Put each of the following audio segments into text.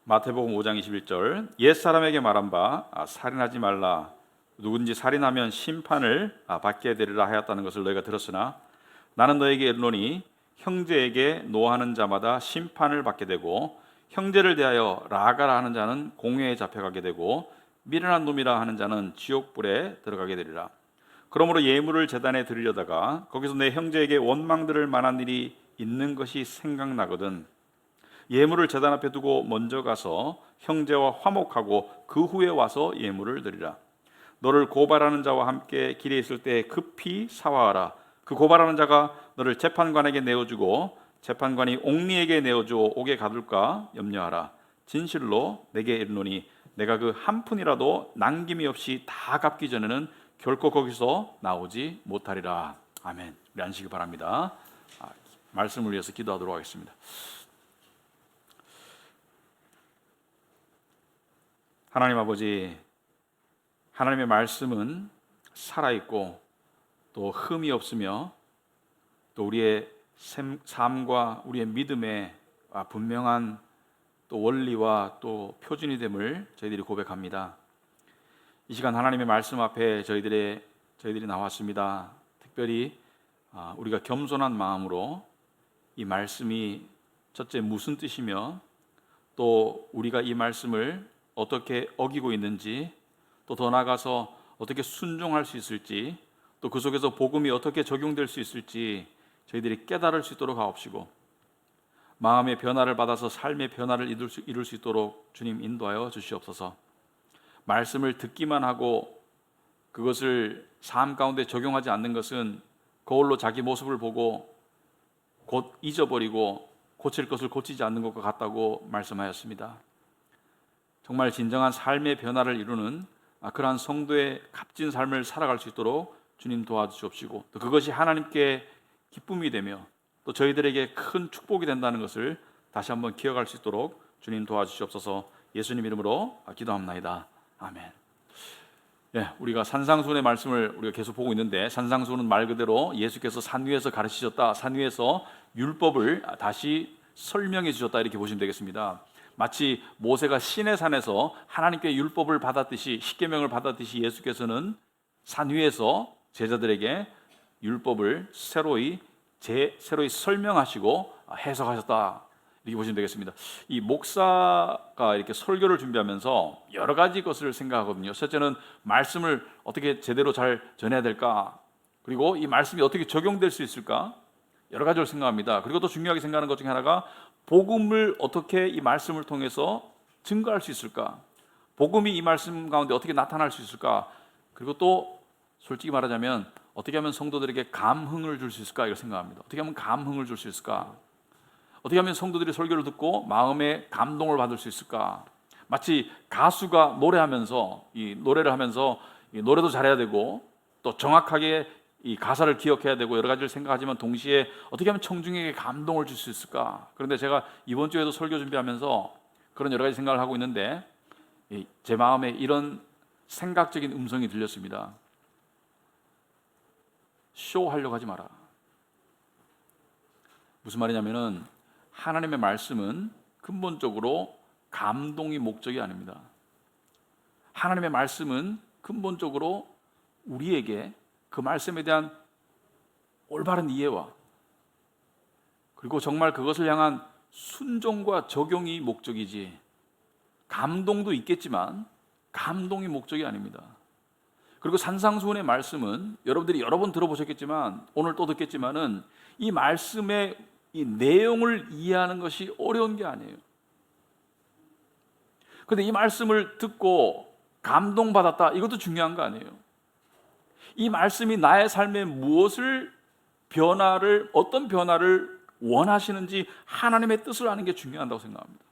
마태복음 5장 21절 옛사람에게 말한 바 살인하지 말라 누군지 살인하면 심판을 받게 되리라 하였다는 것을 너희가 들었으나 나는 너에게 이르노니 형제에게 노하는 자마다 심판을 받게 되고 형제를 대하여 라가라 하는 자는 공회에 잡혀가게 되고 미련한 놈이라 하는 자는 지옥불에 들어가게 되리라. 그러므로 예물을 제단에 드리려다가 거기서 내 형제에게 원망 들을 만한 일이 있는 것이 생각나거든 예물을 제단 앞에 두고 먼저 가서 형제와 화목하고 그 후에 와서 예물을 드리라. 너를 고발하는 자와 함께 길에 있을 때 급히 사화하라. 그 고발하는 자가 너를 재판관에게 내어주고 재판관이 옥리에게 내어주어 옥에 가둘까 염려하라. 진실로 내게 이르노니 내가 그 한 푼이라도 남김이 없이 다 갚기 전에는 결코 거기서 나오지 못하리라. 아멘. 우리 앉으시기 바랍니다. 말씀을 위해서 기도하도록 하겠습니다. 하나님 아버지, 하나님의 말씀은 살아있고 또 흠이 없으며 또 우리의 삶과 우리의 믿음에 분명한 또 원리와 또 표준이 됨을 저희들이 고백합니다. 이 시간 하나님의 말씀 앞에 저희들이 나왔습니다. 특별히 우리가 겸손한 마음으로 이 말씀이 첫째 무슨 뜻이며 또 우리가 이 말씀을 어떻게 어기고 있는지 또 더 나아가서 어떻게 순종할 수 있을지 또 그 속에서 복음이 어떻게 적용될 수 있을지 저희들이 깨달을 수 있도록 하옵시고 마음의 변화를 받아서 삶의 변화를 이룰 수 있도록 주님 인도하여 주시옵소서. 말씀을 듣기만 하고 그것을 삶 가운데 적용하지 않는 것은 거울로 자기 모습을 보고 곧 잊어버리고 고칠 것을 고치지 않는 것과 같다고 말씀하였습니다. 정말 진정한 삶의 변화를 이루는 그러한 성도의 값진 삶을 살아갈 수 있도록 주님 도와주시옵시고 또 그것이 하나님께 기쁨이 되며 또 저희들에게 큰 축복이 된다는 것을 다시 한번 기억할 수 있도록 주님 도와주시옵소서. 예수님 이름으로 기도합나이다. 아멘. 우리가 산상수훈의 말씀을 우리가 계속 보고 있는데 산상수훈은 말 그대로 예수께서 산 위에서 가르치셨다, 산 위에서 율법을 다시 설명해 주셨다 이렇게 보시면 되겠습니다. 마치 모세가 시내산에서 하나님께 율법을 받았듯이 십계명을 받았듯이 예수께서는 산 위에서 제자들에게 율법을 새로이 설명하시고 해석하셨다 이렇게 보시면 되겠습니다. 이 목사가 이렇게 설교를 준비하면서 여러 가지 것을 생각하거든요. 첫째는 말씀을 어떻게 제대로 잘 전해야 될까, 그리고 이 말씀이 어떻게 적용될 수 있을까, 여러 가지를 생각합니다. 그리고 또 중요하게 생각하는 것 중에 하나가 복음을 어떻게 이 말씀을 통해서 증거할 수 있을까, 복음이 이 말씀 가운데 어떻게 나타날 수 있을까, 그리고 또 솔직히 말하자면 어떻게 하면 성도들에게 감흥을 줄 수 있을까 이걸 생각합니다. 어떻게 하면 감흥을 줄 수 있을까, 어떻게 하면 성도들이 설교를 듣고 마음에 감동을 받을 수 있을까. 마치 가수가 노래하면서 이 노래를 하면서 이 노래도 잘해야 되고 또 정확하게 이 가사를 기억해야 되고 여러 가지를 생각하지만 동시에 어떻게 하면 청중에게 감동을 줄 수 있을까. 그런데 제가 이번 주에도 설교 준비하면서 그런 여러 가지 생각을 하고 있는데 제 마음에 이런 생각적인 음성이 들렸습니다. 쇼하려고 하지 마라. 무슨 말이냐면은 하나님의 말씀은 근본적으로 감동이 목적이 아닙니다. 하나님의 말씀은 근본적으로 우리에게 그 말씀에 대한 올바른 이해와 그리고 정말 그것을 향한 순종과 적용이 목적이지, 감동도 있겠지만 감동이 목적이 아닙니다. 그리고 산상수훈의 말씀은 여러분들이 여러 번 들어보셨겠지만 오늘 또 듣겠지만은 이 말씀의 이 내용을 이해하는 것이 어려운 게 아니에요. 그런데 이 말씀을 듣고 감동받았다, 이것도 중요한 거 아니에요. 이 말씀이 나의 삶에 어떤 변화를 원하시는지 하나님의 뜻을 아는 게 중요하다고 생각합니다.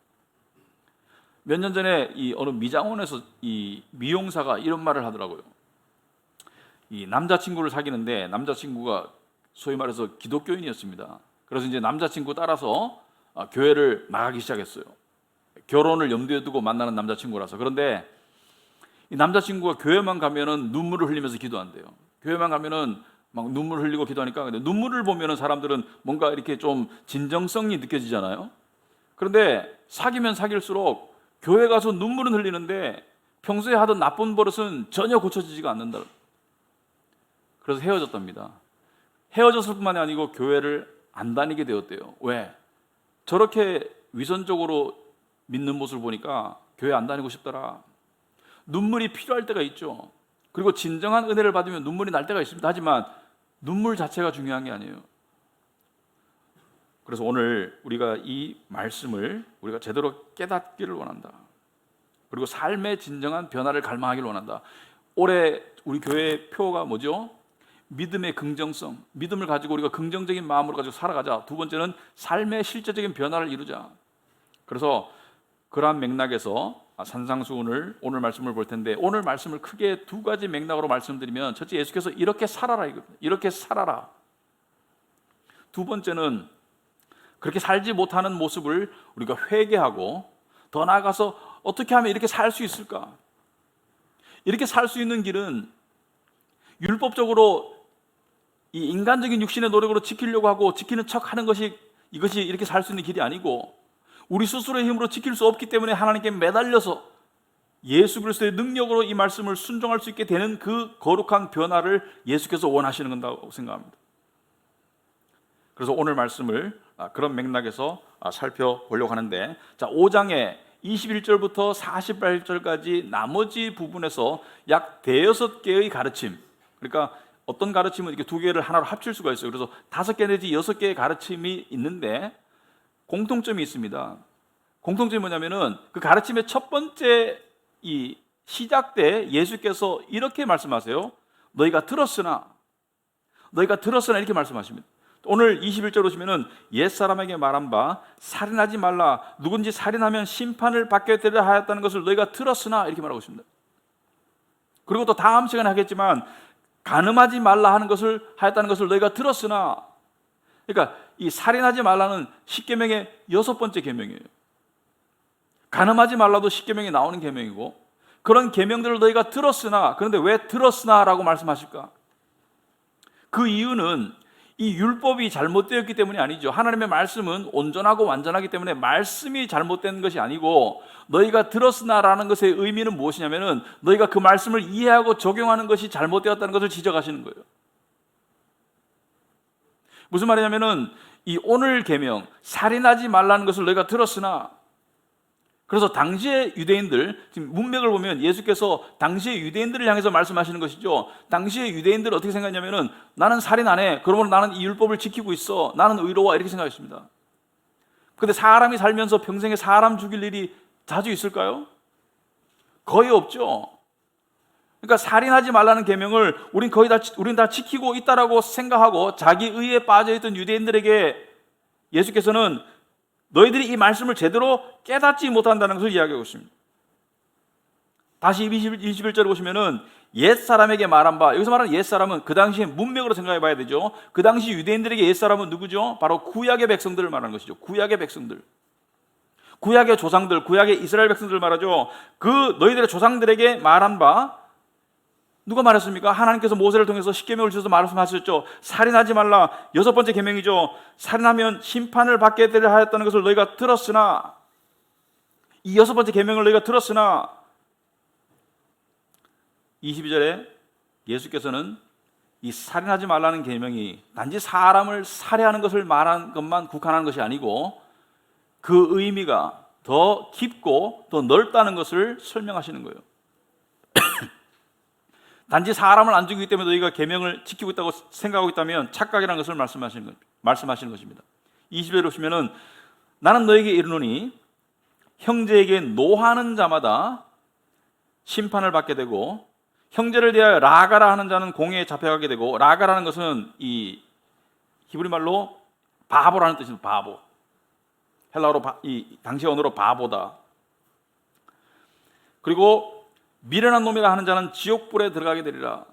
몇 년 전에 이 어느 미장원에서 이 미용사가 이런 말을 하더라고요. 이 남자친구를 사귀는데 남자친구가 소위 말해서 기독교인이었습니다. 그래서 이제 남자친구 따라서 교회를 나가기 시작했어요. 결혼을 염두에 두고 만나는 남자친구라서. 그런데 이 남자친구가 교회만 가면은 눈물을 흘리면서 기도한대요. 교회만 가면은 막 눈물 흘리고 기도하니까, 근데 눈물을 보면은 사람들은 뭔가 이렇게 좀 진정성이 느껴지잖아요. 그런데 사귀면 사귈수록 교회 가서 눈물은 흘리는데 평소에 하던 나쁜 버릇은 전혀 고쳐지지가 않는다. 그래서 헤어졌답니다. 헤어졌을 뿐만이 아니고 교회를 안 다니게 되었대요. 왜? 저렇게 위선적으로 믿는 모습을 보니까 교회 안 다니고 싶더라. 눈물이 필요할 때가 있죠. 그리고 진정한 은혜를 받으면 눈물이 날 때가 있습니다. 하지만 눈물 자체가 중요한 게 아니에요. 그래서 오늘 우리가 이 말씀을 우리가 제대로 깨닫기를 원한다. 그리고 삶의 진정한 변화를 갈망하기를 원한다. 올해 우리 교회의 표가 뭐죠? 믿음의 긍정성, 믿음을 가지고 우리가 긍정적인 마음으로 가지고 살아가자. 두 번째는 삶의 실제적인 변화를 이루자. 그래서 그러한 맥락에서 산상수훈을 오늘 말씀을 볼 텐데, 오늘 말씀을 크게 두 가지 맥락으로 말씀드리면, 첫째, 예수께서 이렇게 살아라, 이렇게 살아라. 두 번째는 그렇게 살지 못하는 모습을 우리가 회개하고 더 나아가서 어떻게 하면 이렇게 살 수 있을까? 이렇게 살 수 있는 길은 율법적으로 이 인간적인 육신의 노력으로 지키려고 하고 지키는 척하는 것이, 이것이 이렇게 살 수 있는 길이 아니고, 우리 스스로의 힘으로 지킬 수 없기 때문에 하나님께 매달려서 예수 그리스도의 능력으로 이 말씀을 순종할 수 있게 되는 그 거룩한 변화를 예수께서 원하시는 건다고 생각합니다. 그래서 오늘 말씀을 그런 맥락에서 살펴보려고 하는데, 자, 5장에 21절부터 48절까지 나머지 부분에서 약 대여섯 개의 가르침, 그러니까 어떤 가르침은 이렇게 두 개를 하나로 합칠 수가 있어요. 그래서 5개 내지 6개의 가르침이 있는데 공통점이 있습니다. 공통점이 뭐냐면은 그 가르침의 첫 번째 이 시작 때 예수께서 이렇게 말씀하세요. 너희가 들었으나 이렇게 말씀하십니다. 오늘 21절 오시면은 옛사람에게 말한 바 살인하지 말라, 누군지 살인하면 심판을 받게 되려 하였다는 것을 너희가 들었으나 이렇게 말하고 있습니다. 그리고 또 다음 시간에 하겠지만 간음하지 말라 하는 것을 하였다는 것을 너희가 들었으나, 그러니까 이 살인하지 말라는 10계명의 6번째 계명이에요. 간음하지 말라도 10계명에 나오는 계명이고, 그런 계명들을 너희가 들었으나, 그런데 왜 들었으나라고 말씀하실까? 그 이유는 이 율법이 잘못되었기 때문이 아니죠. 하나님의 말씀은 온전하고 완전하기 때문에 말씀이 잘못된 것이 아니고, 너희가 들었으나라는 것의 의미는 무엇이냐면은 너희가 그 말씀을 이해하고 적용하는 것이 잘못되었다는 것을 지적하시는 거예요. 무슨 말이냐면은 이 오늘 계명 살인하지 말라는 것을 너희가 들었으나, 그래서 당시의 유대인들, 지금 문맥을 보면 예수께서 당시의 유대인들을 향해서 말씀하시는 것이죠. 당시의 유대인들은 어떻게 생각했냐면은 나는 살인 안 해, 그러므로 나는 이 율법을 지키고 있어, 나는 의로워, 이렇게 생각했습니다. 그런데 사람이 살면서 평생에 사람 죽일 일이 자주 있을까요? 거의 없죠. 그러니까 살인하지 말라는 계명을 우린 다 지키고 있다라고 생각하고 자기 의에 빠져있던 유대인들에게 예수께서는 너희들이 이 말씀을 제대로 깨닫지 못한다는 것을 이야기하고 있습니다. 다시 21절에 보시면은 옛사람에게 말한 바, 여기서 말하는 옛사람은 그 당시의 문맥으로 생각해 봐야 되죠. 그 당시 유대인들에게 옛사람은 누구죠? 바로 구약의 백성들을 말하는 것이죠. 구약의 백성들, 구약의 조상들, 구약의 이스라엘 백성들을 말하죠. 그 너희들의 조상들에게 말한 바, 누가 말했습니까? 하나님께서 모세를 통해서 십계명을 주셔서 말씀하셨죠. 살인하지 말라, 6번째 계명이죠. 살인하면 심판을 받게 되려 하였다는 것을 너희가 들었으나, 이 6번째 계명을 너희가 들었으나, 22절에 예수께서는 이 살인하지 말라는 계명이 단지 사람을 살해하는 것을 말한 것만 국한하는 것이 아니고 그 의미가 더 깊고 더 넓다는 것을 설명하시는 거예요. 단지 사람을 안 죽이기 때문에 너희가 계명을 지키고 있다고 생각하고 있다면 착각이라는 것을 말씀하시는 것입니다. 20절에 보시면은 나는 너에게 이르노니 형제에게 노하는 자마다 심판을 받게 되고 형제를 대하여 라가라 하는 자는 공회에 잡혀가게 되고, 라가라는 것은 이 히브리 말로 바보라는 뜻입니다. 바보. 헬라어로 이 당시 언어로 바보다. 그리고 미련한 놈이라 하는 자는 지옥불에 들어가게 되리라.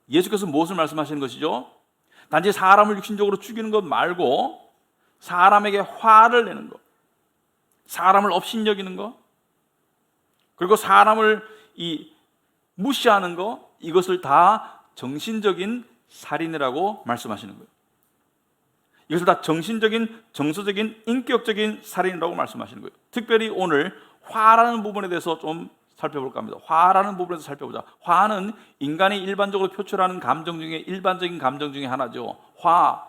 예수께서 무엇을 말씀하시는 것이죠? 단지 사람을 육신적으로 죽이는 것 말고 사람에게 화를 내는 것, 사람을 업신여기는 것, 그리고 사람을 무시하는 것, 이것을 다 정신적인 살인이라고 말씀하시는 거예요. 이것을 다 정신적인, 정서적인, 인격적인 살인이라고 말씀하시는 거예요. 특별히 오늘 화라는 부분에 대해서 좀 살펴볼까 합니다. 화라는 부분에서 살펴보자. 화는 인간이 일반적으로 표출하는 감정 중에 일반적인 감정 중에 하나죠. 화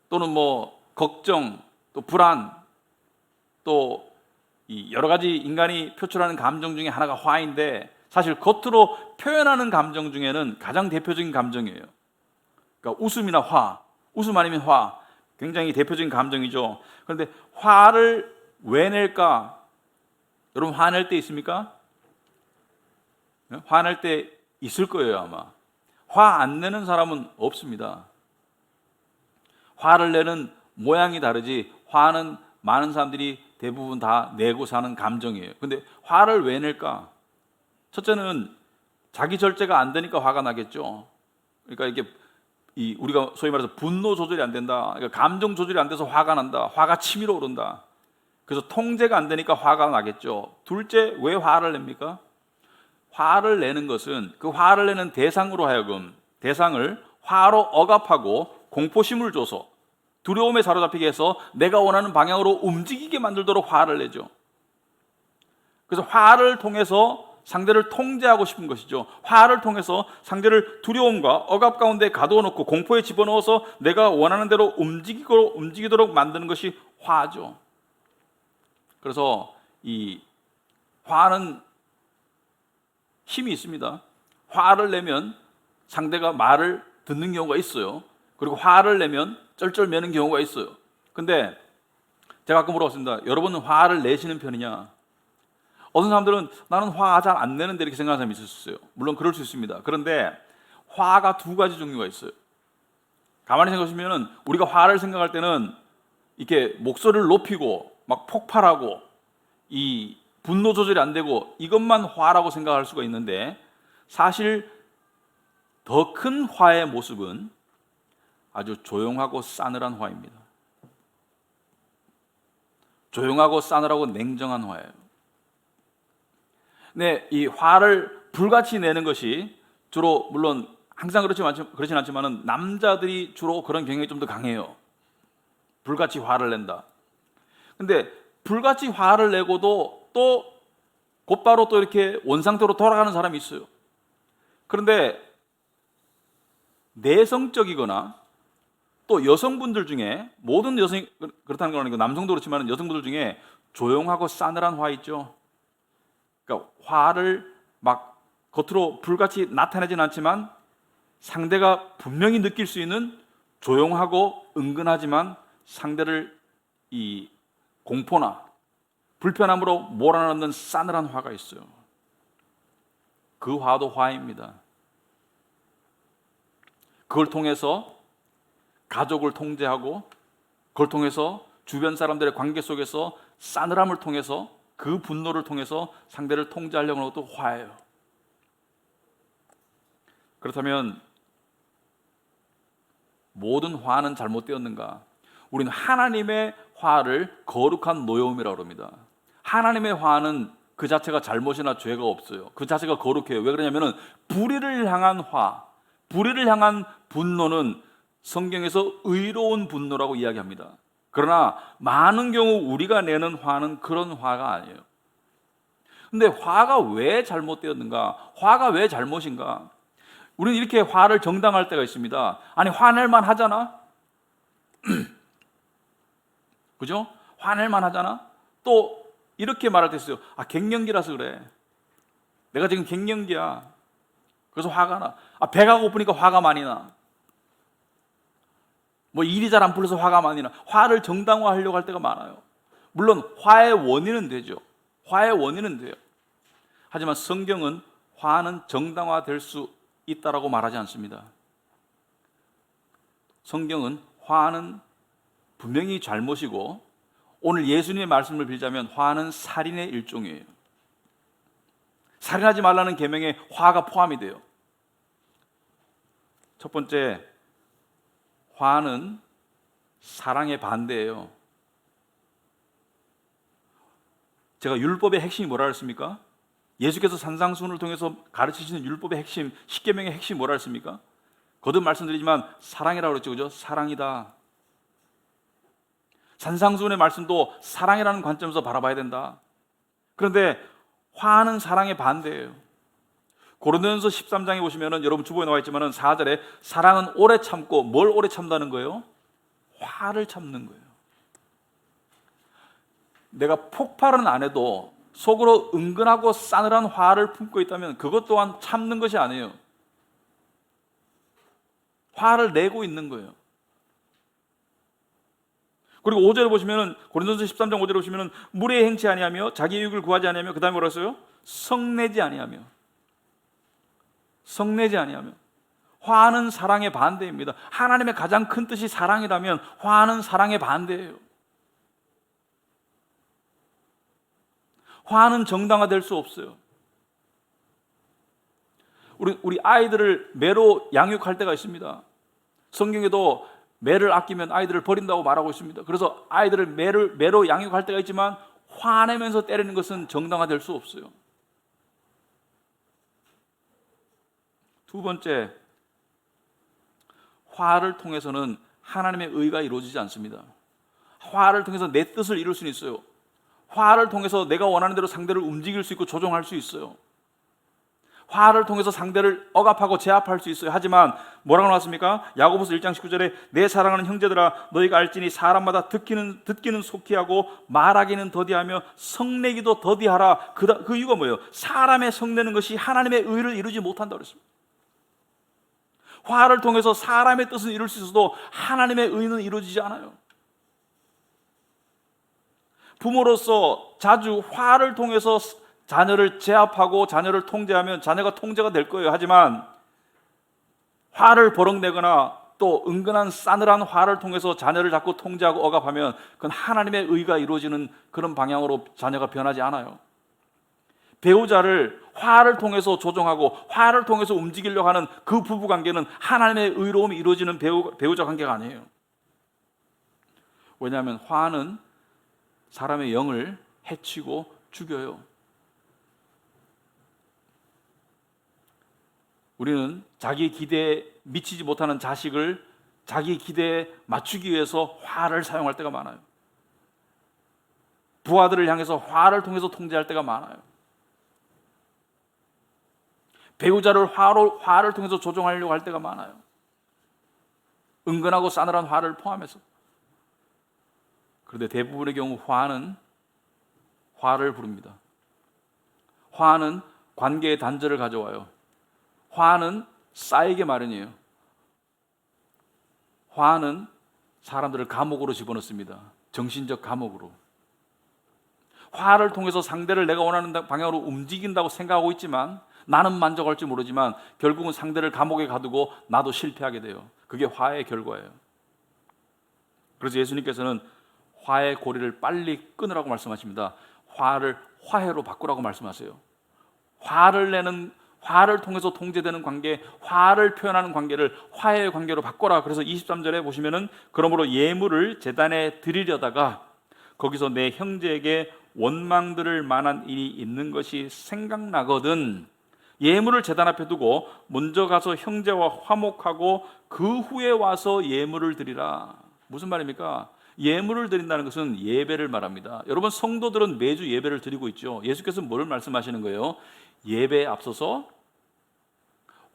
또는 뭐 걱정, 또 불안, 또 여러 가지 인간이 표출하는 감정 중에 하나가 화인데, 사실 겉으로 표현하는 감정 중에는 가장 대표적인 감정이에요. 그러니까 웃음이나 화, 웃음 아니면 화, 굉장히 대표적인 감정이죠. 그런데 화를 왜 낼까? 여러분 화낼 때 있습니까? 화낼 때 있을 거예요 아마. 화 안 내는 사람은 없습니다. 화를 내는 모양이 다르지 화는 많은 사람들이 대부분 다 내고 사는 감정이에요. 근데 화를 왜 낼까? 첫째는 자기 절제가 안 되니까 화가 나겠죠. 그러니까 이게 우리가 소위 말해서 분노 조절이 안 된다. 그러니까 감정 조절이 안 돼서 화가 난다. 화가 치밀어 오른다. 그래서 통제가 안 되니까 화가 나겠죠. 둘째, 왜 화를 냅니까? 화를 내는 것은 그 화를 내는 대상으로 하여금 대상을 화로 억압하고 공포심을 줘서 두려움에 사로잡히게 해서 내가 원하는 방향으로 움직이게 만들도록 화를 내죠. 그래서 화를 통해서 상대를 통제하고 싶은 것이죠. 화를 통해서 상대를 두려움과 억압 가운데 가두어 놓고 공포에 집어넣어서 내가 원하는 대로 움직이도록 만드는 것이 화죠. 그래서 이 화는 힘이 있습니다. 화를 내면 상대가 말을 듣는 경우가 있어요. 그리고 화를 내면 쩔쩔매는 경우가 있어요. 근데 제가 아까 물어봤습니다. 여러분은 화를 내시는 편이냐? 어떤 사람들은 나는 화 잘 안 내는데 이렇게 생각하는 사람이 있을 수 있어요. 물론 그럴 수 있습니다. 그런데 화가 두 가지 종류가 있어요. 가만히 생각하시면 우리가 화를 생각할 때는 이렇게 목소리를 높이고 막 폭발하고 이 분노 조절이 안 되고 이것만 화라고 생각할 수가 있는데, 사실 더 큰 화의 모습은 아주 조용하고 싸늘한 화입니다. 조용하고 싸늘하고 냉정한 화예요. 네, 이 화를 불같이 내는 것이 주로, 물론 항상 그렇진 않지만 남자들이 주로 그런 경향이 좀 더 강해요. 불같이 화를 낸다. 근데 불같이 화를 내고도 또 곧바로 또 이렇게 원상태로 돌아가는 사람이 있어요. 그런데 내성적이거나 또 여성분들 중에, 모든 여성이 그렇다는 건 아니고 남성도 그렇지만 여성분들 중에 조용하고 싸늘한 화 있죠. 그러니까 화를 막 겉으로 불같이 나타내진 않지만 상대가 분명히 느낄 수 있는 조용하고 은근하지만 상대를 이 공포나 불편함으로 몰아넣는 싸늘한 화가 있어요. 그 화도 화입니다. 그걸 통해서 가족을 통제하고, 그걸 통해서 주변 사람들의 관계 속에서 싸늘함을 통해서, 그 분노를 통해서 상대를 통제하려고 하는 것도 화예요. 그렇다면 모든 화는 잘못되었는가? 우리는 하나님의 화를 거룩한 노여움이라고 합니다. 하나님의 화는 그 자체가 잘못이나 죄가 없어요. 그 자체가 거룩해요. 왜 그러냐면 불의를 향한 화, 불의를 향한 분노는 성경에서 의로운 분노라고 이야기합니다. 그러나 많은 경우 우리가 내는 화는 그런 화가 아니에요. 근데 화가 왜 잘못되었는가? 화가 왜 잘못인가? 우리는 이렇게 화를 정당할 때가 있습니다. 아니, 화낼만 하잖아? 그죠? 화낼만 하잖아? 또 이렇게 말할 때 있어요. 아, 갱년기라서 그래. 내가 지금 갱년기야. 그래서 화가 나. 아, 배가 고프니까 화가 많이 나. 뭐 일이 잘 안 풀려서 화가 많이 나. 화를 정당화하려고 할 때가 많아요. 물론 화의 원인은 되죠. 화의 원인은 돼요. 하지만 성경은 화는 정당화될 수 있다라고 말하지 않습니다. 성경은 화는 분명히 잘못이고, 오늘 예수님의 말씀을 빌자면 화는 살인의 일종이에요. 살인하지 말라는 계명에 화가 포함이 돼요. 첫 번째, 화는 사랑의 반대예요. 제가 율법의 핵심이 뭐라 그랬습니까? 예수께서 산상수훈을 통해서 가르치시는 율법의 핵심, 십계명의 핵심이 뭐라 그랬습니까? 거듭 말씀드리지만 사랑이라고 그랬죠. 그죠? 사랑이다. 산상수훈의 말씀도 사랑이라는 관점에서 바라봐야 된다. 그런데 화는 사랑의 반대예요. 고린도전서 13장에 보시면은 여러분 주보에 나와 있지만은 4절에 사랑은 오래 참고 뭘 오래 참다는 거예요? 화를 참는 거예요. 내가 폭발은 안 해도 속으로 은근하고 싸늘한 화를 품고 있다면 그것 또한 참는 것이 아니에요. 화를 내고 있는 거예요. 그리고 5절에 보시면은 고린도전서 13장 5절에 보시면은 물에 행치 아니하며 자기 유익을 구하지 아니하며 그다음에 뭐라 했어요? 성내지 아니하며. 성내지 아니하며. 화는 사랑의 반대입니다. 하나님의 가장 큰 뜻이 사랑이라면 화는 사랑의 반대예요. 화는 정당화될 수 없어요. 우리 아이들을 매로 양육할 때가 있습니다. 성경에도 매를 아끼면 아이들을 버린다고 말하고 있습니다. 그래서 아이들을 매로 양육할 때가 있지만 화내면서 때리는 것은 정당화될 수 없어요. 두 번째, 화를 통해서는 하나님의 의가 이루어지지 않습니다. 화를 통해서 내 뜻을 이룰 수는 있어요. 화를 통해서 내가 원하는 대로 상대를 움직일 수 있고 조종할 수 있어요. 화를 통해서 상대를 억압하고 제압할 수 있어요. 하지만 뭐라고 나왔습니까? 야고보서 1장 19절에 내 사랑하는 형제들아 너희가 알지니 사람마다 듣기는 속히 하고 말하기는 더디하며 성내기도 더디하라. 그 이유가 뭐예요? 사람의 성내는 것이 하나님의 의를 이루지 못한다고 그랬습니다. 화를 통해서 사람의 뜻은 이룰 수 있어도 하나님의 의는 이루어지지 않아요. 부모로서 자주 화를 통해서 자녀를 제압하고 자녀를 통제하면 자녀가 통제가 될 거예요. 하지만 화를 버럭내거나 또 은근한 싸늘한 화를 통해서 자녀를 자꾸 통제하고 억압하면 그건 하나님의 의가 이루어지는 그런 방향으로 자녀가 변하지 않아요. 배우자를 화를 통해서 조종하고 화를 통해서 움직이려고 하는 그 부부관계는 하나님의 의로움이 이루어지는 배우자 관계가 아니에요. 왜냐하면 화는 사람의 영을 해치고 죽여요. 우리는 자기 기대에 미치지 못하는 자식을 자기 기대에 맞추기 위해서 화를 사용할 때가 많아요. 부하들을 향해서 화를 통해서 통제할 때가 많아요. 배우자를 화를 통해서 조종하려고 할 때가 많아요. 은근하고 싸늘한 화를 포함해서. 그런데 대부분의 경우 화는 화를 부릅니다. 화는 관계의 단절을 가져와요. 화는 쌓이게 마련이에요. 화는 사람들을 감옥으로 집어넣습니다. 정신적 감옥으로. 화를 통해서 상대를 내가 원하는 방향으로 움직인다고 생각하고 있지만 나는 만족할지 모르지만 결국은 상대를 감옥에 가두고 나도 실패하게 돼요. 그게 화의 결과예요. 그래서 예수님께서는 화의 고리를 빨리 끊으라고 말씀하십니다. 화를 화해로 바꾸라고 말씀하세요. 화를 통해서 통제되는 관계, 화를 표현하는 관계를 화해의 관계로 바꿔라. 그래서 23절에 보시면은 그러므로 예물을 제단에 드리려다가 거기서 내 형제에게 원망 들을 만한 일이 있는 것이 생각나거든 예물을 제단 앞에 두고 먼저 가서 형제와 화목하고 그 후에 와서 예물을 드리라. 무슨 말입니까? 예물을 드린다는 것은 예배를 말합니다. 여러분 성도들은 매주 예배를 드리고 있죠. 예수께서 뭘 말씀하시는 거예요? 예배에 앞서서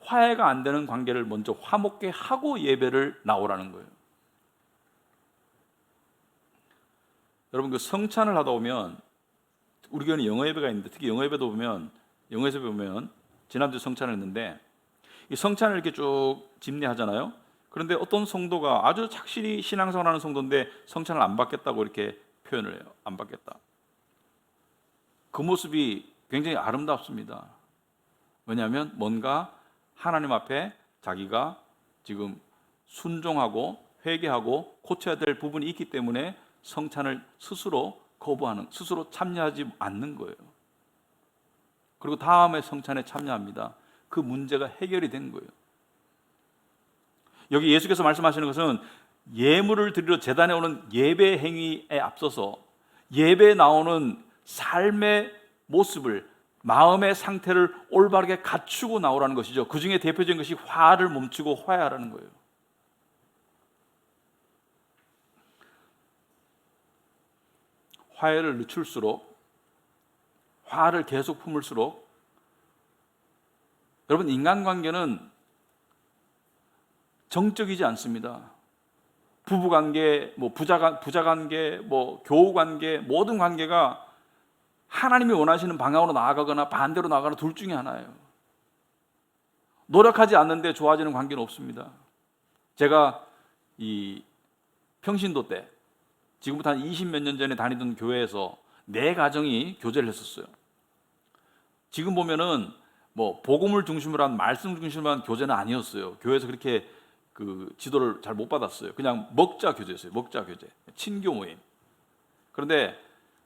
화해가 안 되는 관계를 먼저 화목게 하고 예배를 나오라는 거예요. 여러분 그 성찬을 하다 보면 우리 교회는 영어 예배가 있는데 특히 영어 예배도 보면 영어에서 보면 지난주 성찬을 했는데 이 성찬을 이렇게 쭉 집례하잖아요. 그런데 어떤 성도가 아주 착실히 신앙생활하는 성도인데 성찬을 안 받겠다고 이렇게 표현을 해요. 안 받겠다. 그 모습이 굉장히 아름답습니다. 왜냐하면 뭔가 하나님 앞에 자기가 지금 순종하고 회개하고 고쳐야 될 부분이 있기 때문에 성찬을 스스로 거부하는, 스스로 참여하지 않는 거예요. 그리고 다음에 성찬에 참여합니다. 그 문제가 해결이 된 거예요. 여기 예수께서 말씀하시는 것은 예물을 드리러 제단에 오는 예배 행위에 앞서서 예배에 나오는 삶의 모습을, 마음의 상태를 올바르게 갖추고 나오라는 것이죠. 그 중에 대표적인 것이 화를 멈추고 화해하라는 거예요. 화해를 늦출수록 화를 계속 품을수록 여러분 인간관계는 정적이지 않습니다. 부부관계, 부자관계, 교우관계 모든 관계가 하나님이 원하시는 방향으로 나아가거나 반대로 나아가거나 둘 중에 하나예요. 노력하지 않는데 좋아지는 관계는 없습니다. 제가 이 평신도 때 지금부터 한 20몇 년 전에 다니던 교회에서 네 가정이 교제를 했었어요. 지금 보면은 복음을 중심으로 한 말씀 중심으로 한 교제는 아니었어요. 교회에서 그렇게 그 지도를 잘 못 받았어요. 그냥 먹자 교제였어요. 먹자 교제, 친교 모임. 그런데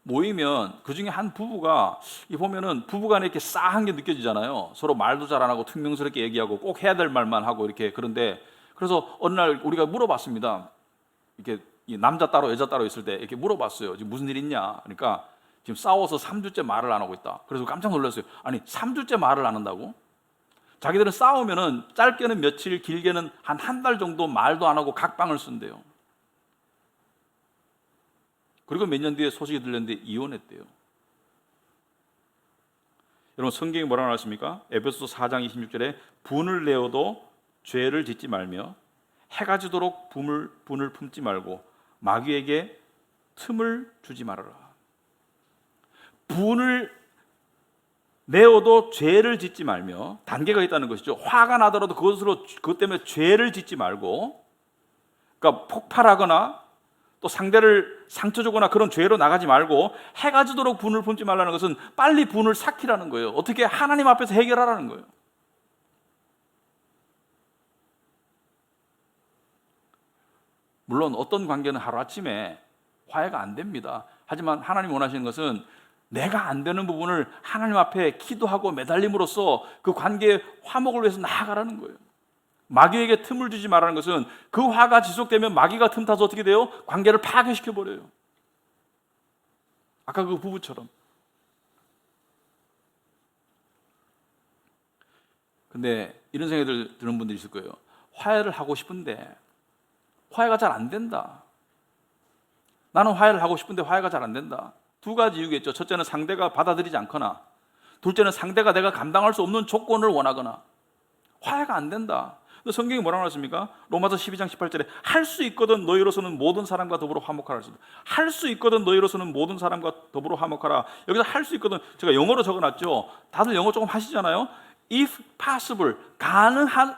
모이면 그 중에 한 부부가 이 보면은 부부간에 이렇게 싸한 게 느껴지잖아요. 서로 말도 잘 안 하고 퉁명스럽게 얘기하고 꼭 해야 될 말만 하고 이렇게. 그런데 그래서 어느 날 우리가 물어봤습니다. 이렇게 남자 따로 여자 따로 있을 때 이렇게 물어봤어요. 지금 무슨 일 있냐? 그러니까 지금 싸워서 3주째 말을 안 하고 있다. 그래서 깜짝 놀랐어요. 아니 3주째 말을 안 한다고? 자기들은 싸우면은 짧게는 며칠, 길게는 한 달 정도 말도 안 하고 각방을 쓴대요. 그리고 몇 년 뒤에 소식이 들렸는데 이혼했대요. 여러분 성경이 뭐라고 나왔습니까? 에베소서 4장 26절에 분을 내어도 죄를 짓지 말며 해가 지도록 분을 품지 말고 마귀에게 틈을 주지 말아라. 분을 내어도 죄를 짓지 말며, 단계가 있다는 것이죠. 화가 나더라도 그것 때문에 죄를 짓지 말고, 그러니까 폭발하거나 또 상대를 상처 주거나 그런 죄로 나가지 말고 해가 지도록 분을 품지 말라는 것은 빨리 분을 삭히라는 거예요. 어떻게 하나님 앞에서 해결하라는 거예요. 물론 어떤 관계는 하루아침에 화해가 안 됩니다. 하지만 하나님 원하시는 것은 내가 안 되는 부분을 하나님 앞에 기도하고 매달림으로써 그 관계의 화목을 위해서 나아가라는 거예요. 마귀에게 틈을 주지 말라는 것은 그 화가 지속되면 마귀가 틈타서 어떻게 돼요? 관계를 파괴시켜버려요. 아까 그 부부처럼. 근데 이런 생각이 드는 분들이 있을 거예요. 화해를 하고 싶은데 화해가 잘 안 된다. 나는 화해를 하고 싶은데 화해가 잘 안 된다. 두 가지 이유겠죠. 첫째는 상대가 받아들이지 않거나, 둘째는 상대가 내가 감당할 수 없는 조건을 원하거나. 화해가 안 된다. 성경이 뭐라고 하십니까? 로마서 12장 18절에 할 수 있거든 너희로서는 모든 사람과 더불어 화목하라. 할 수 있거든 너희로서는 모든 사람과 더불어 화목하라. 여기서 할 수 있거든, 제가 영어로 적어놨죠. 다들 영어 조금 하시잖아요. If possible,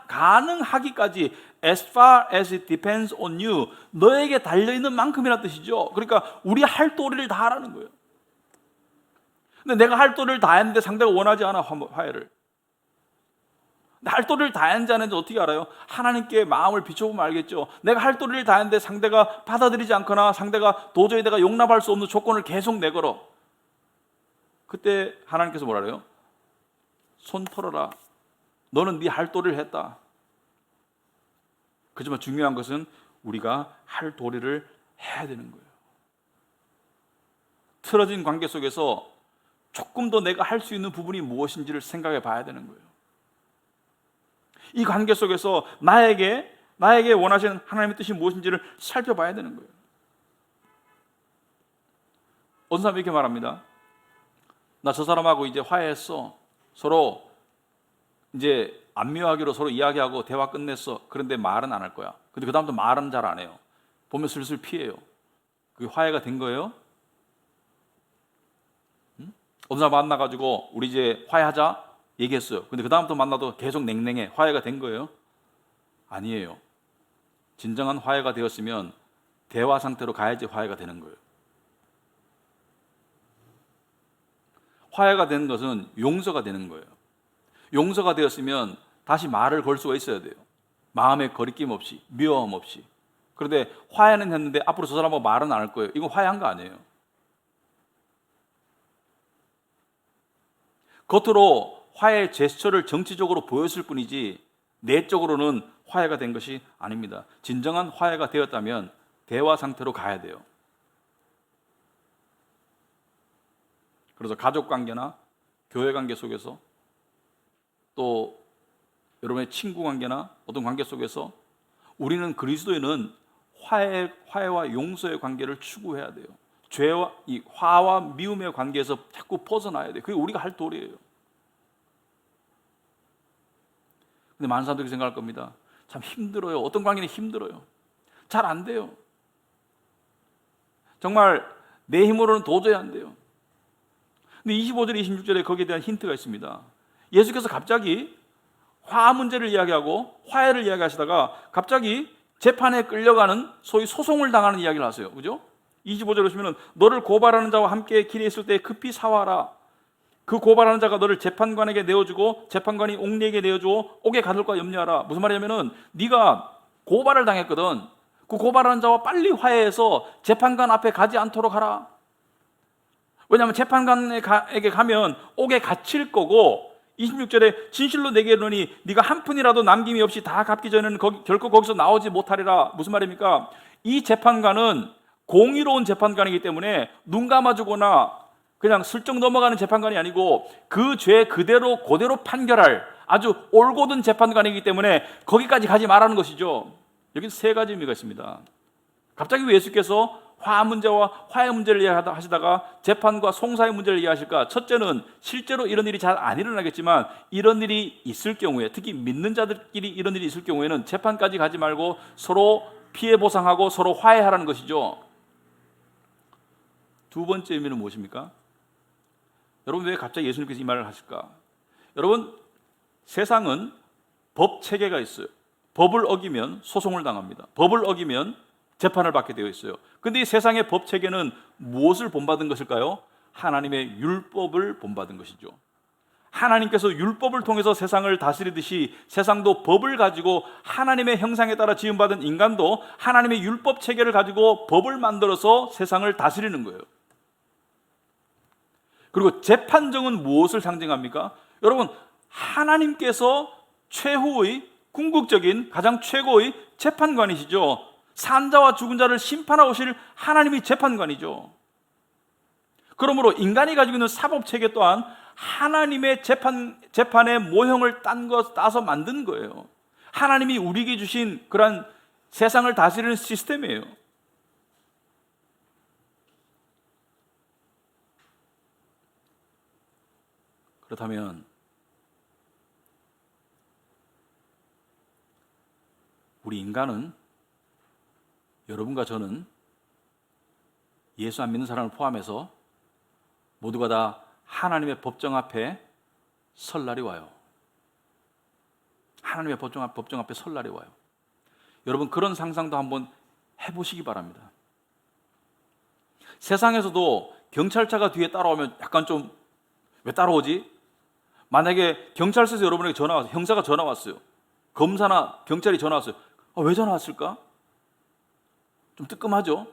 가능하기까지, as far as it depends on you, 너에게 달려있는 만큼이라는 뜻이죠. 그러니까 우리 할 도리를 다 하라는 거예요. 근데 내가 할 도리를 다 했는데 상대가 원하지 않아, 화해를. 할 도리를 다 했는지 안 했는지 어떻게 알아요? 하나님께 마음을 비춰보면 알겠죠. 내가 할 도리를 다 했는데 상대가 받아들이지 않거나 상대가 도저히 내가 용납할 수 없는 조건을 계속 내걸어. 그때 하나님께서 뭐라 그래요? 손 털어라. 너는 네 할 도리를 했다. 그렇지만 중요한 것은 우리가 할 도리를 해야 되는 거예요. 틀어진 관계 속에서 조금 더 내가 할 수 있는 부분이 무엇인지를 생각해 봐야 되는 거예요. 이 관계 속에서 나에게 원하시는 하나님의 뜻이 무엇인지를 살펴봐야 되는 거예요. 어떤 사람이 이렇게 말합니다. 나 저 사람하고 이제 화해했어. 서로 이제 안묘하기로 서로 이야기하고 대화 끝냈어. 그런데 말은 안 할 거야. 근데 그 다음부터 말은 잘 안 해요. 보면 슬슬 피해요. 그게 화해가 된 거예요? 어느 날 만나가지고 우리 이제 화해하자 얘기했어요. 근데 그 다음부터 만나도 계속 냉랭해. 화해가 된 거예요? 아니에요. 진정한 화해가 되었으면 대화 상태로 가야지 화해가 되는 거예요. 화해가 되는 것은 용서가 되는 거예요. 용서가 되었으면 다시 말을 걸 수가 있어야 돼요. 마음에 거리낌 없이, 미워함 없이. 그런데 화해는 했는데 앞으로 저 사람하고 말은 안 할 거예요. 이건 화해한 거 아니에요. 겉으로 화해의 제스처를 정치적으로 보였을 뿐이지 내적으로는 화해가 된 것이 아닙니다. 진정한 화해가 되었다면 대화 상태로 가야 돼요. 그래서 가족 관계나 교회 관계 속에서 또 여러분의 친구 관계나 어떤 관계 속에서 우리는 그리스도인은 화해와 용서의 관계를 추구해야 돼요. 죄와 이 화와 미움의 관계에서 자꾸 벗어나야 돼요. 그게 우리가 할 도리예요. 근데 많은 사람들이 생각할 겁니다. 참 힘들어요. 어떤 관계는 힘들어요. 잘 안 돼요. 정말 내 힘으로는 도저히 안 돼요. 근데 25절, 26절에 거기에 대한 힌트가 있습니다. 예수께서 갑자기 화 문제를 이야기하고 화해를 이야기하시다가 갑자기 재판에 끌려가는 소위 소송을 당하는 이야기를 하세요. 그죠? 25절에 보시면 너를 고발하는 자와 함께 길에 있을 때 급히 사와라. 그 고발하는 자가 너를 재판관에게 내어주고 재판관이 옥리에게 내어주고 옥에 가둘까 염려하라. 무슨 말이냐면은 네가 고발을 당했거든. 그 고발하는 자와 빨리 화해해서 재판관 앞에 가지 않도록 하라. 왜냐하면 재판관에게 가면 옥에 갇힐 거고 26절에 진실로 내게 이르노니 네가 한 푼이라도 남김이 없이 다 갚기 전에는 결코 거기서 나오지 못하리라. 무슨 말입니까? 이 재판관은 공의로운 재판관이기 때문에 눈 감아주거나 그냥 슬쩍 넘어가는 재판관이 아니고 그 죄 그대로 판결할 아주 올곧은 재판관이기 때문에 거기까지 가지 말라는 것이죠. 여기 세 가지 의미가 있습니다. 갑자기 왜 예수께서 화 문제와 화해 문제를 이야기하시다가 재판과 송사의 문제를 이야기하실까? 첫째는 실제로 이런 일이 잘 안 일어나겠지만 이런 일이 있을 경우에, 특히 믿는 자들끼리 이런 일이 있을 경우에는 재판까지 가지 말고 서로 피해 보상하고 서로 화해하라는 것이죠. 두 번째 의미는 무엇입니까? 여러분 왜 갑자기 예수님께서 이 말을 하실까? 여러분 세상은 법 체계가 있어요. 법을 어기면 소송을 당합니다. 법을 어기면 재판을 받게 되어 있어요. 그런데 이 세상의 법 체계는 무엇을 본받은 것일까요? 하나님의 율법을 본받은 것이죠. 하나님께서 율법을 통해서 세상을 다스리듯이 세상도 법을 가지고 하나님의 형상에 따라 지음받은 인간도 하나님의 율법 체계를 가지고 법을 만들어서 세상을 다스리는 거예요. 그리고 재판정은 무엇을 상징합니까? 여러분 하나님께서 최후의 궁극적인 가장 최고의 재판관이시죠. 산 자와 죽은 자를 심판하고 오실 하나님이 재판관이죠. 그러므로 인간이 가지고 있는 사법체계 또한 하나님의 재판의 모형을 따서 만든 거예요. 하나님이 우리에게 주신 그런 세상을 다스리는 시스템이에요. 그렇다면 우리 인간은, 여러분과 저는 예수 안 믿는 사람을 포함해서 모두가 다 하나님의 법정 앞에 설 날이 와요. 하나님의 법정 앞에 설 날이 와요. 여러분 그런 상상도 한번 해보시기 바랍니다. 세상에서도 경찰차가 뒤에 따라오면 약간 좀 왜 따라오지? 만약에 경찰서에서 여러분에게 전화 왔어요. 형사가 전화 왔어요. 검사나 경찰이 전화 왔어요. 왜 전화 왔을까? 좀 뜨끔하죠?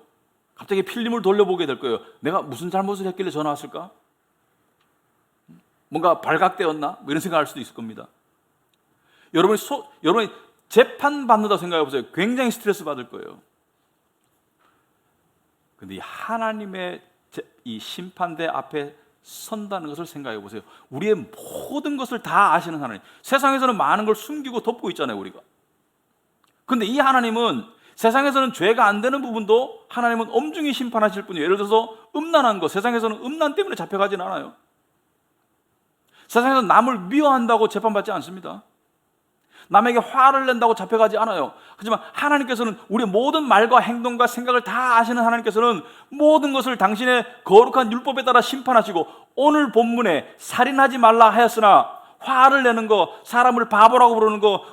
갑자기 필름을 돌려보게 될 거예요. 내가 무슨 잘못을 했길래 전화 왔을까? 뭔가 발각되었나? 뭐 이런 생각할 수도 있을 겁니다. 여러분이 재판받는다고 생각해 보세요. 굉장히 스트레스 받을 거예요. 그런데 이 하나님의 이 심판대 앞에 선다는 것을 생각해 보세요. 우리의 모든 것을 다 아시는 하나님. 세상에서는 많은 걸 숨기고 덮고 있잖아요, 우리가. 그런데 이 하나님은 세상에서는 죄가 안 되는 부분도 하나님은 엄중히 심판하실 분이에요. 예를 들어서 음란한 것, 세상에서는 음란 때문에 잡혀가진 않아요. 세상에서 남을 미워한다고 재판받지 않습니다. 남에게 화를 낸다고 잡혀가지 않아요. 하지만 하나님께서는 우리의 모든 말과 행동과 생각을 다 아시는 하나님께서는 모든 것을 당신의 거룩한 율법에 따라 심판하시고, 오늘 본문에 살인하지 말라 하였으나 화를 내는 거, 사람을 바보라고 부르는 거,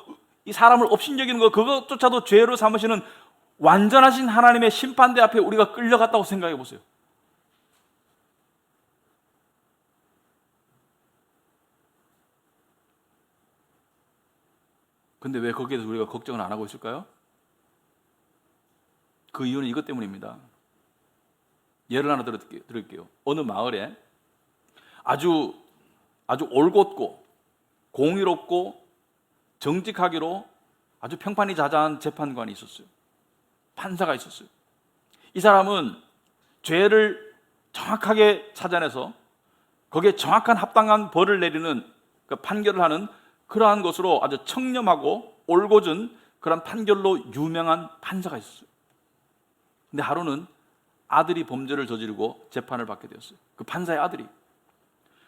이 사람을 업신여기는 거, 그것조차도 죄로 삼으시는 완전하신 하나님의 심판대 앞에 우리가 끌려갔다고 생각해 보세요. 근데 왜 거기에 대해서 우리가 걱정을 안 하고 있을까요? 그 이유는 이것 때문입니다. 예를 하나 드릴게요. 어느 마을에 아주 올곧고 공의롭고 정직하기로 아주 평판이 자자한 재판관이 있었어요. 판사가 있었어요. 이 사람은 죄를 정확하게 찾아내서 거기에 정확한 합당한 벌을 내리는, 그 판결을 하는 그러한 것으로 아주 청렴하고 올곧은 그런 판결로 유명한 판사가 있었어요. 근데 하루는 아들이 범죄를 저지르고 재판을 받게 되었어요. 그 판사의 아들이.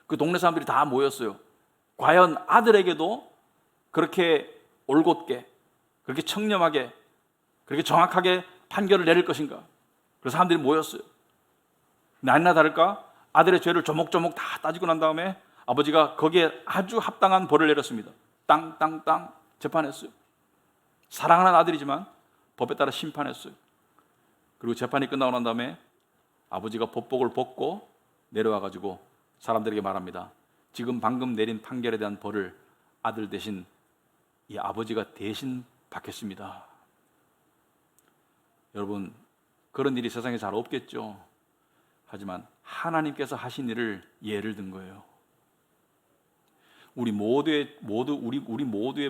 그 동네 사람들이 다 모였어요. 과연 아들에게도 그렇게 올곧게, 그렇게 청렴하게, 그렇게 정확하게 판결을 내릴 것인가? 그래서 사람들이 모였어요. 근데 아니나 다를까 아들의 죄를 조목조목 다 따지고 난 다음에 아버지가 거기에 아주 합당한 벌을 내렸습니다. 땅땅땅 재판했어요. 사랑하는 아들이지만 법에 따라 심판했어요. 그리고 재판이 끝나고 난 다음에 아버지가 법복을 벗고 내려와 가지고 사람들에게 말합니다. 지금 방금 내린 판결에 대한 벌을 아들 대신 이 아버지가 대신 받겠습니다. 여러분, 그런 일이 세상에 잘 없겠죠. 하지만 하나님께서 하신 일을 예를 든 거예요. 우리 모두의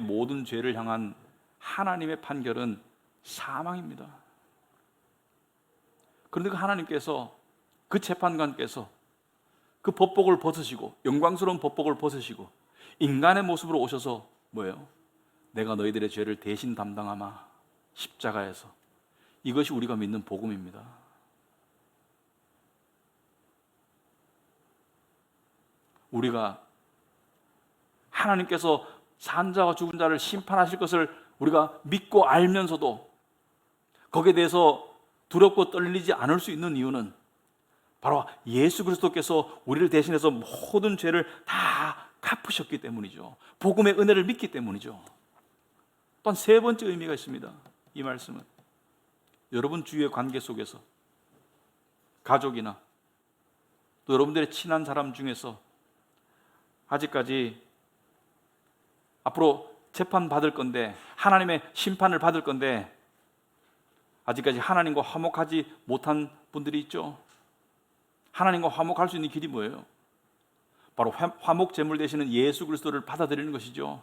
모든 죄를 향한 하나님의 판결은 사망입니다. 그런데 그 하나님께서, 그 재판관께서 그 법복을 벗으시고, 영광스러운 법복을 벗으시고 인간의 모습으로 오셔서 뭐예요? 내가 너희들의 죄를 대신 담당하마. 십자가에서. 이것이 우리가 믿는 복음입니다. 우리가 하나님께서 산 자와 죽은 자를 심판하실 것을 우리가 믿고 알면서도 거기에 대해서 두렵고 떨리지 않을 수 있는 이유는 바로 예수 그리스도께서 우리를 대신해서 모든 죄를 다 갚으셨기 때문이죠. 복음의 은혜를 믿기 때문이죠. 또한 세 번째 의미가 있습니다. 이 말씀은 여러분 주위의 관계 속에서 가족이나 또 여러분들의 친한 사람 중에서 아직까지 앞으로 재판 받을 건데, 하나님의 심판을 받을 건데 아직까지 하나님과 화목하지 못한 분들이 있죠. 하나님과 화목할 수 있는 길이 뭐예요? 바로 화목 제물 되시는 예수 그리스도를 받아들이는 것이죠.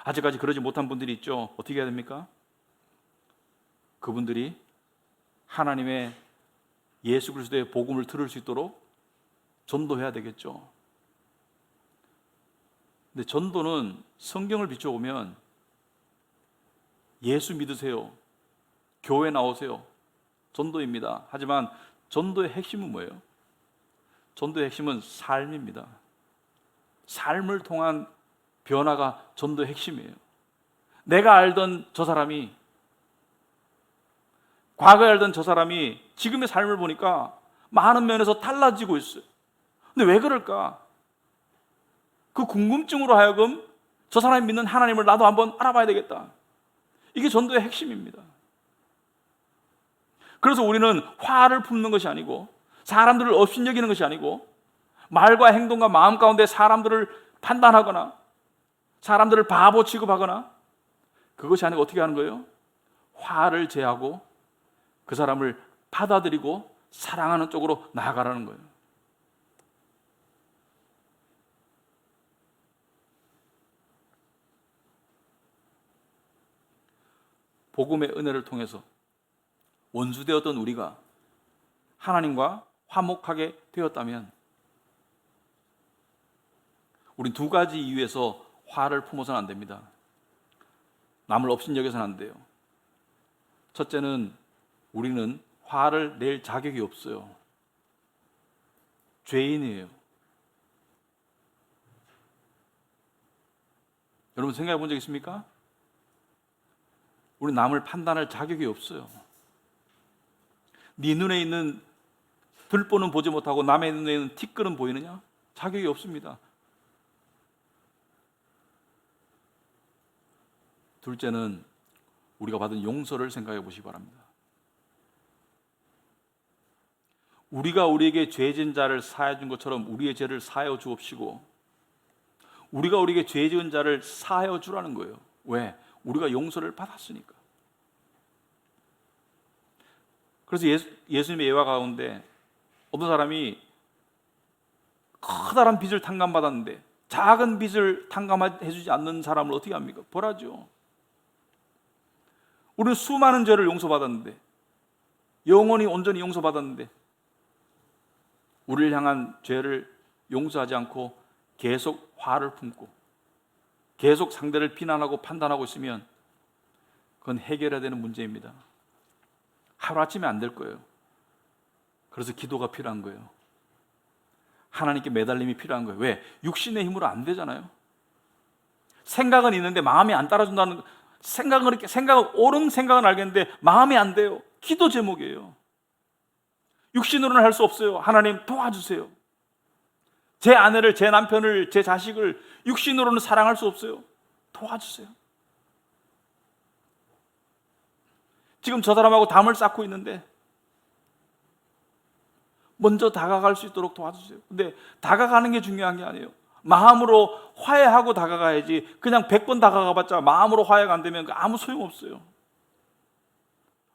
아직까지 그러지 못한 분들이 있죠. 어떻게 해야 됩니까? 그분들이 하나님의 예수 그리스도의 복음을 들을 수 있도록 전도해야 되겠죠. 근데 전도는 성경을 비춰보면 예수 믿으세요, 교회 나오세요, 전도입니다. 하지만 전도의 핵심은 뭐예요? 전도의 핵심은 삶입니다. 삶을 통한 변화가 전도의 핵심이에요. 내가 알던 저 사람이, 과거에 알던 저 사람이 지금의 삶을 보니까 많은 면에서 달라지고 있어요. 근데 왜 그럴까? 그 궁금증으로 하여금 저 사람이 믿는 하나님을 나도 한번 알아봐야 되겠다. 이게 전도의 핵심입니다. 그래서 우리는 화를 품는 것이 아니고, 사람들을 업신여기는 것이 아니고, 말과 행동과 마음 가운데 사람들을 판단하거나 사람들을 바보 취급하거나 그것이 아니고 어떻게 하는 거예요? 화를 제하고 그 사람을 받아들이고 사랑하는 쪽으로 나아가라는 거예요. 복음의 은혜를 통해서 원수되었던 우리가 하나님과 화목하게 되었다면 우리 두 가지 이유에서 화를 품어서는 안 됩니다. 남을 업신여겨서는 안 돼요. 첫째는 우리는 화를 낼 자격이 없어요. 죄인이에요. 여러분 생각해 본 적 있습니까? 우리 남을 판단할 자격이 없어요. 네 눈에 있는 들보는 보지 못하고 남의 눈에 있는 티끌은 보이느냐? 자격이 없습니다. 둘째는 우리가 받은 용서를 생각해 보시기 바랍니다. 우리가 우리에게 죄진 자를 사해 준 것처럼 우리의 죄를 사하여 주옵시고, 우리가 우리에게 죄 지은 자를 사하여 주라는 거예요. 왜? 우리가 용서를 받았으니까. 그래서 예수님의 예화 가운데 어떤 사람이 커다란 빚을 탕감받았는데 작은 빚을 탕감해 주지 않는 사람을 어떻게 합니까? 벌하죠. 우리는 수많은 죄를 용서받았는데, 영원히 온전히 용서받았는데 우리를 향한 죄를 용서하지 않고 계속 화를 품고 계속 상대를 비난하고 판단하고 있으면 그건 해결해야 되는 문제입니다. 하루아침에 안 될 거예요. 그래서 기도가 필요한 거예요. 하나님께 매달림이 필요한 거예요. 왜? 육신의 힘으로 안 되잖아요. 생각은 있는데 마음이 안 따라준다는, 옳은 생각은 알겠는데 마음이 안 돼요. 기도 제목이에요. 육신으로는 할 수 없어요. 하나님 도와주세요. 제 아내를, 제 남편을, 제 자식을 육신으로는 사랑할 수 없어요. 도와주세요. 지금 저 사람하고 담을 쌓고 있는데 먼저 다가갈 수 있도록 도와주세요. 근데 다가가는 게 중요한 게 아니에요. 마음으로 화해하고 다가가야지. 그냥 100번 다가가봤자 마음으로 화해가 안 되면 아무 소용없어요.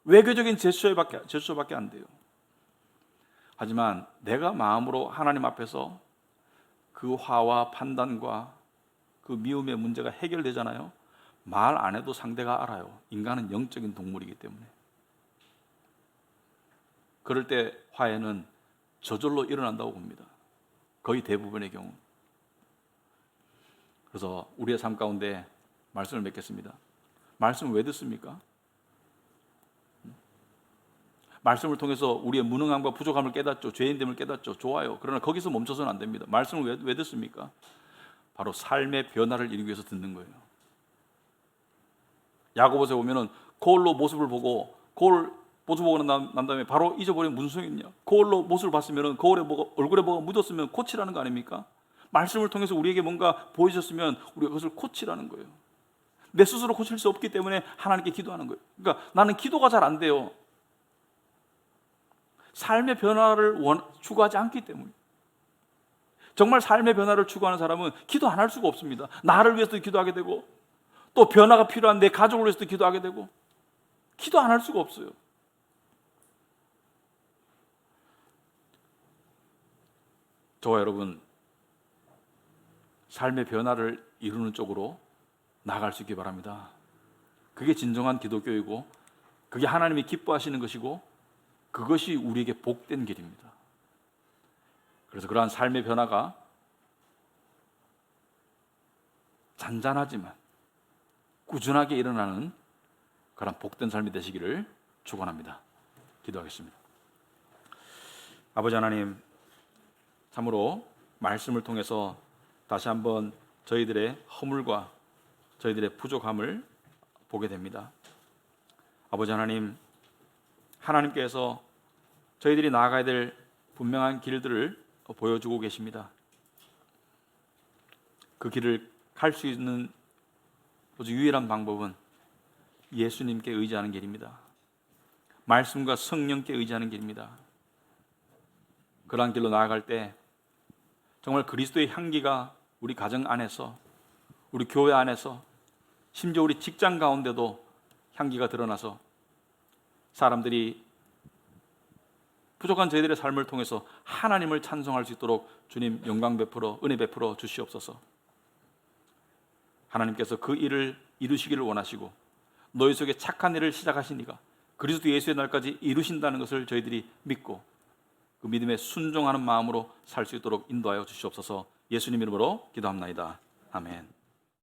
외교적인 제스처밖에 안 돼요. 하지만 내가 마음으로 하나님 앞에서 그 화와 판단과 그 미움의 문제가 해결되잖아요. 말 안 해도 상대가 알아요. 인간은 영적인 동물이기 때문에. 그럴 때 화해는 저절로 일어난다고 봅니다. 거의 대부분의 경우. 그래서 우리의 삶 가운데 말씀을 맺겠습니다. 말씀을 왜 듣습니까? 말씀을 통해서 우리의 무능함과 부족함을 깨닫죠. 죄인됨을 깨닫죠. 좋아요. 그러나 거기서 멈춰서는 안 됩니다. 말씀을 왜 듣습니까? 바로 삶의 변화를 이루기 위해서 듣는 거예요. 야고보서에 보면은 거울로 모습을 보고, 거울 모습 보고 난 다음에 바로 잊어버리면 무슨 소용이 있냐? 거울로 모습을 봤으면 얼굴에 뭐가 묻었으면 고치라는 거 아닙니까? 말씀을 통해서 우리에게 뭔가 보여줬으면 우리가 그것을 고치라는 거예요. 내 스스로 고칠 수 없기 때문에 하나님께 기도하는 거예요. 그러니까 나는 기도가 잘 안 돼요. 삶의 변화를 추구하지 않기 때문에. 정말 삶의 변화를 추구하는 사람은 기도 안 할 수가 없습니다. 나를 위해서도 기도하게 되고, 또 변화가 필요한 내 가족을 위해서도 기도하게 되고, 기도 안 할 수가 없어요. 저와 여러분, 삶의 변화를 이루는 쪽으로 나아갈 수 있기 바랍니다. 그게 진정한 기독교이고, 그게 하나님이 기뻐하시는 것이고, 그것이 우리에게 복된 길입니다. 그래서 그러한 삶의 변화가 잔잔하지만 꾸준하게 일어나는 그런 복된 삶이 되시기를 축원합니다. 기도하겠습니다. 아버지 하나님, 참으로 말씀을 통해서 다시 한번 저희들의 허물과 저희들의 부족함을 보게 됩니다. 아버지 하나님, 하나님께서 저희들이 나아가야 될 분명한 길들을 보여주고 계십니다. 그 길을 갈 수 있는 오직 유일한 방법은 예수님께 의지하는 길입니다. 말씀과 성령께 의지하는 길입니다. 그러한 길로 나아갈 때 정말 그리스도의 향기가 우리 가정 안에서, 우리 교회 안에서, 심지어 우리 직장 가운데도 향기가 드러나서 사람들이 부족한 저희들의 삶을 통해서 하나님을 찬송할 수 있도록 주님 영광 베풀어 은혜 베풀어 주시옵소서. 하나님께서 그 일을 이루시기를 원하시고 너희 속에 착한 일을 시작하신 이가 그리스도 예수의 날까지 이루신다는 것을 저희들이 믿고 그 믿음에 순종하는 마음으로 살 수 있도록 인도하여 주시옵소서. 예수님 이름으로 기도합나이다. 아멘.